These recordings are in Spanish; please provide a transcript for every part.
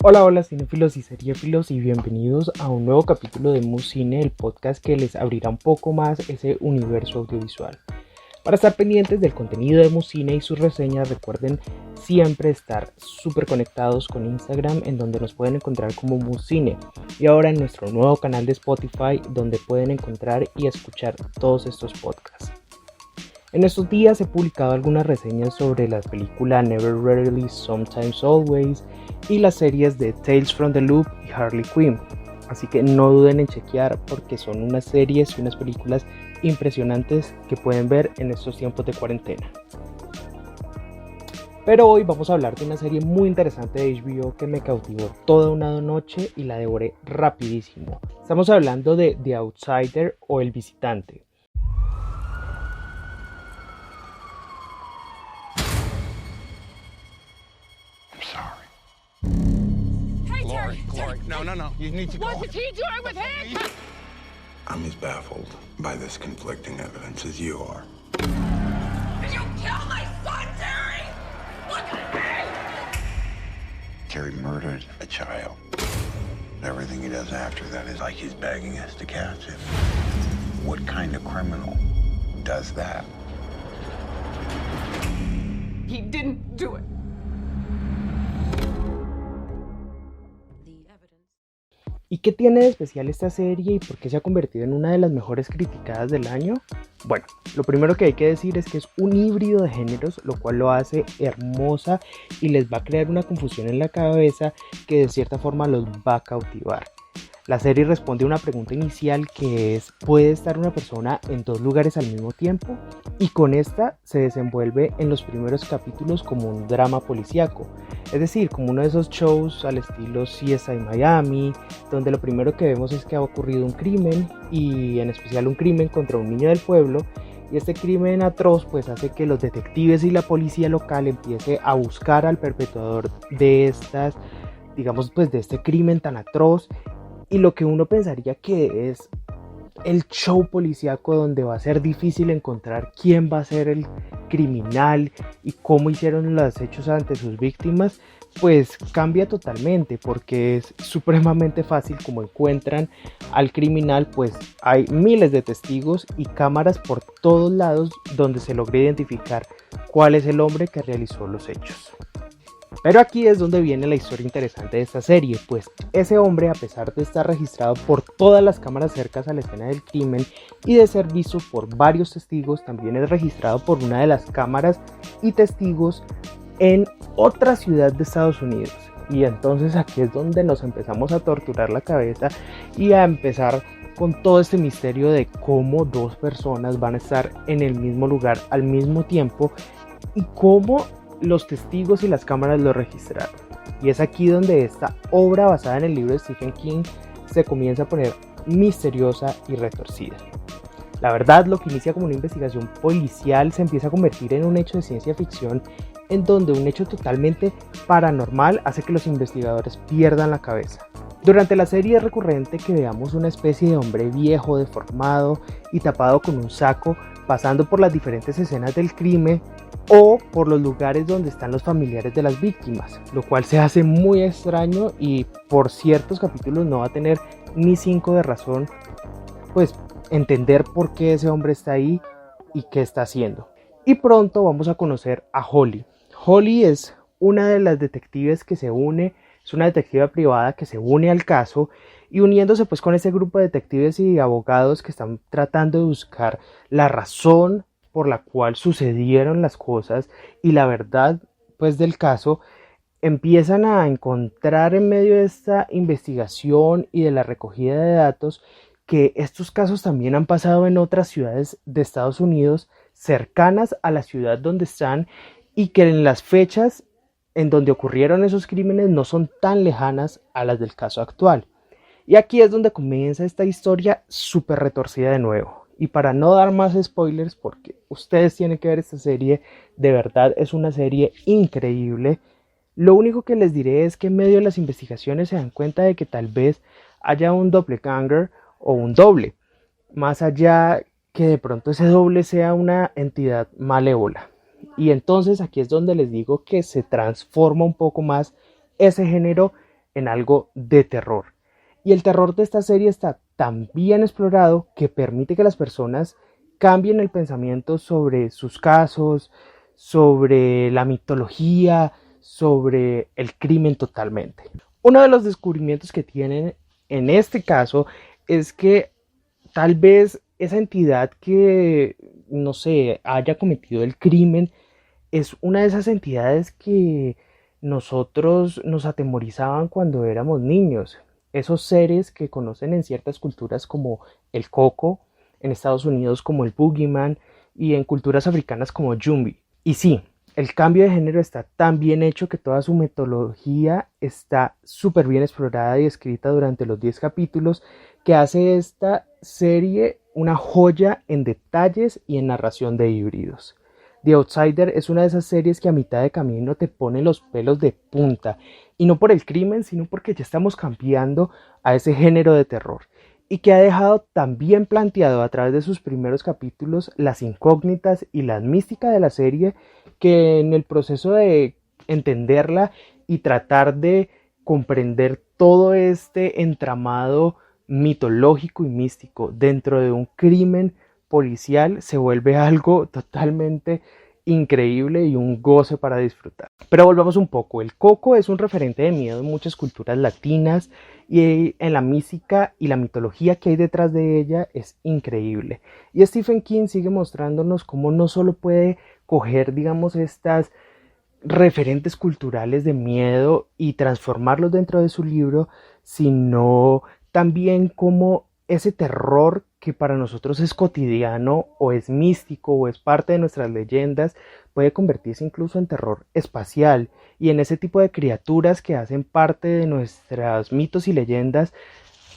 Hola, hola cinéfilos y seriéfilos y bienvenidos a un nuevo capítulo de Muscine, el podcast que les abrirá un poco más ese universo audiovisual. Para estar pendientes del contenido de Muscine y sus reseñas, recuerden siempre estar súper conectados con Instagram, en donde nos pueden encontrar como Muscine, y ahora en nuestro nuevo canal de Spotify, donde pueden encontrar y escuchar todos estos podcasts. En estos días he publicado algunas reseñas sobre la película Never Rarely Sometimes Always y las series de Tales from the Loop y Harley Quinn, así que no duden en chequear porque son unas series y unas películas impresionantes que pueden ver en estos tiempos de cuarentena. Pero hoy vamos a hablar de una serie muy interesante de HBO que me cautivó toda una noche y la devoré rapidísimo. Estamos hablando de The Outsider o El Visitante. Lori, no. You need to go. What is he doing with him? I'm as baffled by this conflicting evidence as you are. Did you kill my son, Terry? Look at me! Terry murdered a child. Everything he does after that is like he's begging us to catch him. What kind of criminal does that? He didn't do it. ¿Y qué tiene de especial esta serie y por qué se ha convertido en una de las mejores criticadas del año? Bueno, lo primero que hay que decir es que es un híbrido de géneros, lo cual lo hace hermosa y les va a crear una confusión en la cabeza que de cierta forma los va a cautivar. La serie responde a una pregunta inicial que es: ¿puede estar una persona en dos lugares al mismo tiempo? Y con esta se desenvuelve en los primeros capítulos como un drama policíaco, es decir, como uno de esos shows al estilo CSI Miami, donde lo primero que vemos es que ha ocurrido un crimen, y en especial un crimen contra un niño del pueblo, y este crimen atroz pues hace que los detectives y la policía local empiece a buscar al perpetrador de estas, digamos pues de este crimen tan atroz. Y lo que uno pensaría que es el show policíaco, donde va a ser difícil encontrar quién va a ser el criminal y cómo hicieron los hechos ante sus víctimas, pues cambia totalmente, porque es supremamente fácil como encuentran al criminal, pues hay miles de testigos y cámaras por todos lados donde se logra identificar cuál es el hombre que realizó los hechos. Pero aquí es donde viene la historia interesante de esta serie, pues ese hombre, a pesar de estar registrado por todas las cámaras cercanas a la escena del crimen y de ser visto por varios testigos, también es registrado por una de las cámaras y testigos en otra ciudad de Estados Unidos. Y entonces aquí es donde nos empezamos a torturar la cabeza y a empezar con todo este misterio de cómo dos personas van a estar en el mismo lugar al mismo tiempo y cómo los testigos y las cámaras lo registraron. Y es aquí donde esta obra basada en el libro de Stephen King se comienza a poner misteriosa y retorcida. La verdad, lo que inicia como una investigación policial se empieza a convertir en un hecho de ciencia ficción, en donde un hecho totalmente paranormal hace que los investigadores pierdan la cabeza. Durante la serie es recurrente que veamos una especie de hombre viejo, deformado y tapado con un saco, pasando por las diferentes escenas del crimen o por los lugares donde están los familiares de las víctimas, lo cual se hace muy extraño y por ciertos capítulos no va a tener ni 5 de razón, pues entender por qué ese hombre está ahí y qué está haciendo. Y pronto vamos a conocer a Holly. Holly es una de las detectives que se une, es una detective privada que se une al caso y uniéndose pues con ese grupo de detectives y abogados que están tratando de buscar la razón por la cual sucedieron las cosas y la verdad pues del caso, empiezan a encontrar en medio de esta investigación y de la recogida de datos que estos casos también han pasado en otras ciudades de Estados Unidos cercanas a la ciudad donde están, y que en las fechas en donde ocurrieron esos crímenes no son tan lejanas a las del caso actual. Y aquí es donde comienza esta historia súper retorcida de nuevo. Y para no dar más spoilers, porque ustedes tienen que ver esta serie, de verdad es una serie increíble. Lo único que les diré es que en medio de las investigaciones se dan cuenta de que tal vez haya un doppelganger o un doble, más allá que de pronto ese doble sea una entidad malévola. Y entonces aquí es donde les digo que se transforma un poco más ese género en algo de terror. Y el terror de esta serie está tan bien explorado que permite que las personas cambien el pensamiento sobre sus casos, sobre la mitología, sobre el crimen totalmente. Uno de los descubrimientos que tienen en este caso es que tal vez esa entidad que, no sé, haya cometido el crimen es una de esas entidades que nosotros nos atemorizaban cuando éramos niños. Esos seres que conocen en ciertas culturas como el coco, en Estados Unidos como el boogeyman y en culturas africanas como Jumbi. Y sí, el cambio de género está tan bien hecho que toda su metodología está súper bien explorada y escrita durante los 10 capítulos, que hace esta serie una joya en detalles y en narración de híbridos. The Outsider es una de esas series que a mitad de camino te pone los pelos de punta, y no por el crimen, sino porque ya estamos cambiando a ese género de terror, y que ha dejado tan bien planteado a través de sus primeros capítulos las incógnitas y la mística de la serie, que en el proceso de entenderla y tratar de comprender todo este entramado mitológico y místico dentro de un crimen policial se vuelve algo totalmente increíble y un goce para disfrutar. Pero volvamos un poco, el coco es un referente de miedo en muchas culturas latinas y en la mística y la mitología que hay detrás de ella es increíble. Y Stephen King sigue mostrándonos cómo no solo puede coger, digamos, estas referentes culturales de miedo y transformarlos dentro de su libro, sino también cómo ese terror que para nosotros es cotidiano o es místico o es parte de nuestras leyendas puede convertirse incluso en terror espacial y en ese tipo de criaturas que hacen parte de nuestros mitos y leyendas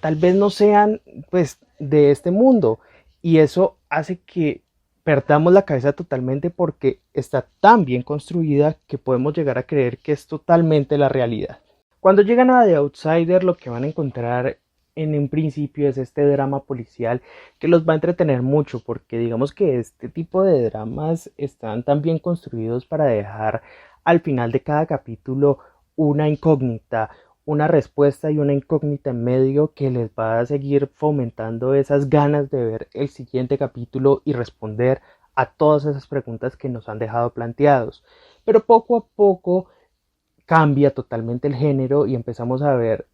tal vez no sean pues de este mundo, y eso hace que perdamos la cabeza totalmente porque está tan bien construida que podemos llegar a creer que es totalmente la realidad. Cuando llegan a The Outsider, lo que van a encontrar en un principio es este drama policial que los va a entretener mucho, porque digamos que este tipo de dramas están tan bien construidos para dejar al final de cada capítulo una incógnita, una respuesta y una incógnita en medio que les va a seguir fomentando esas ganas de ver el siguiente capítulo y responder a todas esas preguntas que nos han dejado planteados. Pero poco a poco cambia totalmente el género y empezamos a ver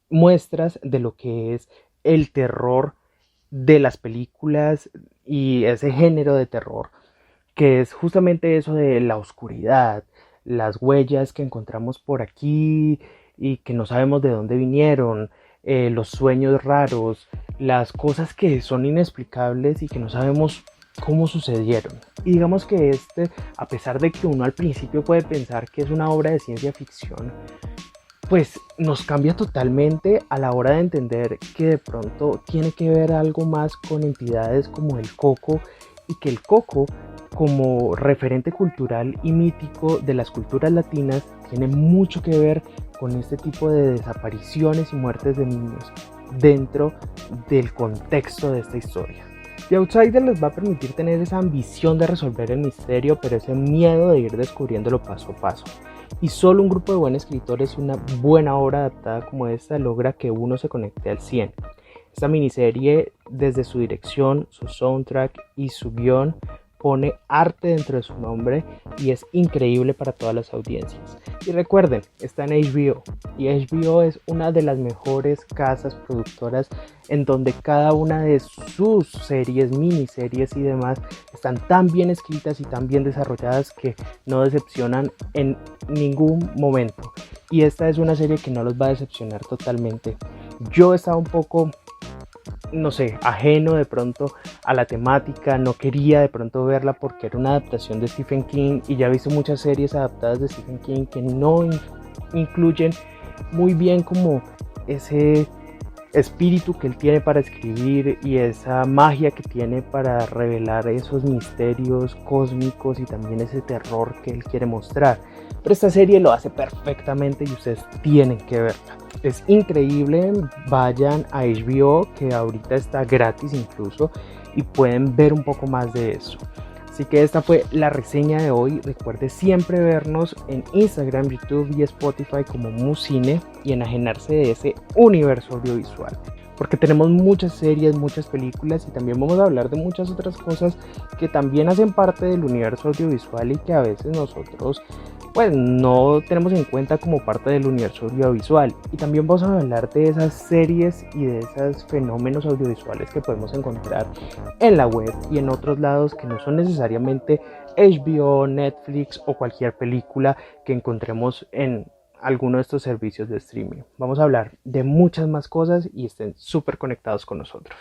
muestras de lo que es el terror de las películas y ese género de terror, que es justamente eso de la oscuridad, las huellas que encontramos por aquí y que no sabemos de dónde vinieron, los sueños raros, las cosas que son inexplicables y que no sabemos cómo sucedieron. Y digamos que a pesar de que uno al principio puede pensar que es una obra de ciencia ficción, pues nos cambia totalmente a la hora de entender que de pronto tiene que ver algo más con entidades como el coco, y que el coco, como referente cultural y mítico de las culturas latinas, tiene mucho que ver con este tipo de desapariciones y muertes de niños dentro del contexto de esta historia. The Outsider les va a permitir tener esa ambición de resolver el misterio, pero ese miedo de ir descubriéndolo paso a paso. Y solo un grupo de buenos escritores y una buena obra adaptada como esta logra que uno se conecte al 100. Esta miniserie, desde su dirección, su soundtrack y su guión, pone arte dentro de su nombre y es increíble para todas las audiencias. Y recuerden, está en HBO, y HBO es una de las mejores casas productoras en donde cada una de sus series, miniseries y demás están tan bien escritas y tan bien desarrolladas que no decepcionan en ningún momento. Y esta es una serie que no los va a decepcionar totalmente. Yo estaba un poco, no sé, ajeno de pronto a la temática, no quería de pronto verla porque era una adaptación de Stephen King, y ya he visto muchas series adaptadas de Stephen King que no incluyen muy bien como ese espíritu que él tiene para escribir y esa magia que tiene para revelar esos misterios cósmicos y también ese terror que él quiere mostrar. Pero esta serie lo hace perfectamente y ustedes tienen que verla. Es increíble, vayan a HBO, que ahorita está gratis incluso, y pueden ver un poco más de eso. Así que esta fue la reseña de hoy. Recuerde siempre vernos en Instagram, YouTube y Spotify como Musine y enajenarse de ese universo audiovisual. Porque tenemos muchas series, muchas películas y también vamos a hablar de muchas otras cosas que también hacen parte del universo audiovisual y que a veces nosotros pues no tenemos en cuenta como parte del universo audiovisual. Y también vamos a hablar de esas series y de esos fenómenos audiovisuales que podemos encontrar en la web y en otros lados que no son necesariamente HBO, Netflix o cualquier película que encontremos en alguno de estos servicios de streaming. Vamos a hablar de muchas más cosas y estén súper conectados con nosotros.